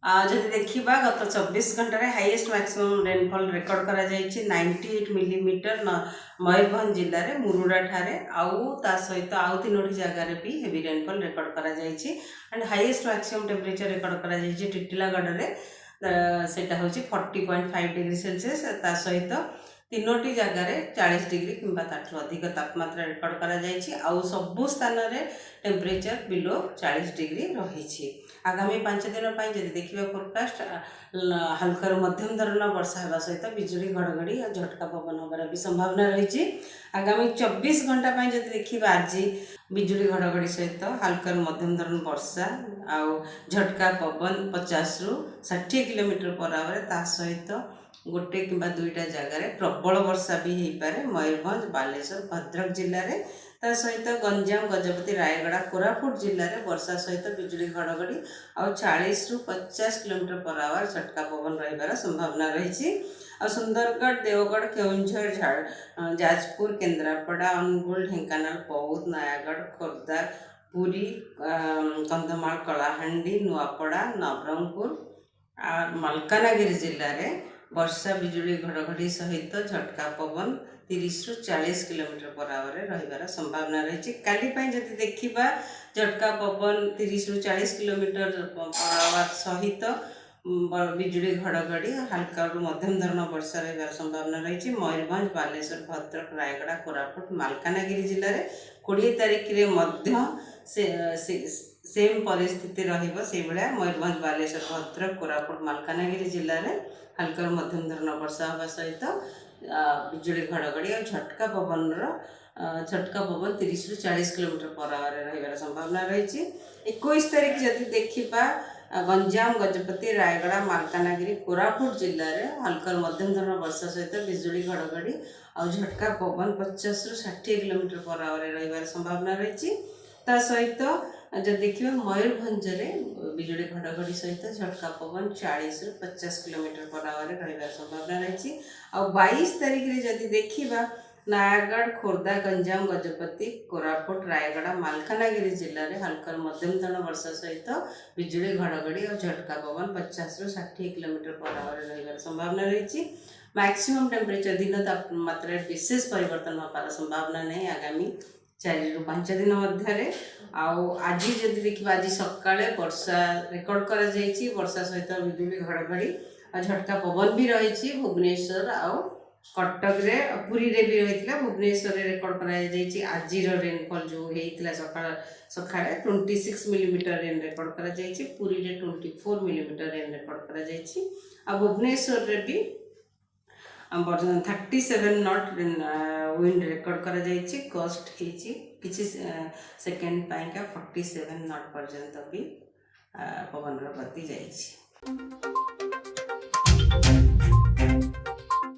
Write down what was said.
जदि देखा गत 24 घंटे हाईएस्ट मैक्सिमम रेनफॉल रेकर्ड करा 98 मिलीमीटर मयूरभंज जिले में मुरुडा ठारे ता सहित आउ 3 जगार भी हेवी रेनफॉल रेकर्ड करा and highest maximum temperature record करा टिटिलागढ़ में सेटा हूँ 40.5 डिग्री सेल्सियस ता सहित 3 जगार 40 डिग्री किंबा ताठू अधिक तापमात्रा रेकर्ड करा सबु स्थान में टेम्परेचर बिलो 40 डिग्री रही। आगामी 5 दिन जब देखा फोरकास्ट हल्का मध्यम धरण वर्षा होगा सहित बिजुली घड़घड़ी और झटका पवन होबार भी संभावना रही। आगामी 24 घंटा जब देखा आज बिजुली घड़घड़ी सहित हल्का मध्यम धरण वर्षा आउ झटका पवन 50 ରୁ 60 किलोमीटर पर आवर ता सहित गोटे कि 2टा जगार प्रबल वर्षा भी हो पारे मयूरभंज बालेश्वर भद्रक जिले में ता सहित गंजाम गजपति रायगड़ा कोरापुट जिले में वर्षा सहित बिजुली घड़घड़ी और 40 ରୁ 50 किलोमीटर पर आवर झटका पवन रही संभावना रही। सुंदरगढ़ देवगढ़ केउंझर जाजपुर केन्द्रापड़ा अनुगुल ढेंकानाल बौद्ध नयागढ़ खोर्धा पुरी कंधमाल कलाहांडी नुआपड़ा नवरंगपुर और मलकानगिरी जिले में वर्षा बिजुली घड़घड़ी सहित झटका पवन 30 ରୁ 40 किलोमीटर पर आवर रही संभावना रही। काली जब देखा झटका पवन 30 ରୁ 40 किलोमीटर पर आवर सहित बिजुली घड़घड़ी हल्का मध्यम धरण वर्षा रही संभावना रही। मयूरभंज बालेश्वर भद्रक रायगड़ा कोरापुट मलकानगिरी जिले में 20 तारिख में सेम परिस्थिति रही मयूरभंज बालेश्वर भद्रक कोरापुट मलकानगिरी जिले में हल्का मध्यम धरण वर्षा होगा सहित बिजुली घड़घड़ी और झटका पवन 30 ରୁ 40 किलोमीटर पर आवर रही संभावना रही। 21 तारिख जब देखा गंजाम गजपति रायगड़ा मलकानगिरी कोरापुट जिले में हल्का मध्यम धरण वर्षा सहित बिजुली घड़घड़ी और झटका पवन 50 ରୁ 60 किलोमीटर पर आवर रही संभावना रही। ता सहित जब देखिए मयूरभंज में बिजुली घड़घड़ी सहित झटका पवन 40 ରୁ 50 किलोमीटर पर आवर रही संभावना रही। और 22 तारिख में जब देखा नयागढ़ खोर्धा गंजाम गजपति कोरापुट रायगड़ा मलकानगिरी जिले में हल्का मध्यम धरण वर्षा सहित बिजुली घड़घड़ी और झटका पवन 50 ରୁ 60 किलोमीटर पर आवर रही संभावना रही। मैक्सिमम टेम्परेचर दिन तापमात्रा विशेष परिवर्तन होबार संभावना नहीं आगामी 4 ରୁ 5 दिन मध्य। आज जब देखा आज सका वर्षा रेकर्ड कर वर्षा सहित बिजुली घड़घड़ी और झटका पवन भी रही भुवनेश्वर आउ कटक रे पुरी रे भी रही भुवनेश्वर रेकर्ड कर आज रेनफॉल जो होता सका 26 मिलीमीटर रेन रेकर्ड कर पुरी रे 24 मिलीमीटर रेन रेकर्ड कर भुवनेश्वर रे भी 37 नॉट विंड रेकर्ड कर गस्ट किसी सेकेंड 47 नॉट पर्यंत भी पवन गति जाइए।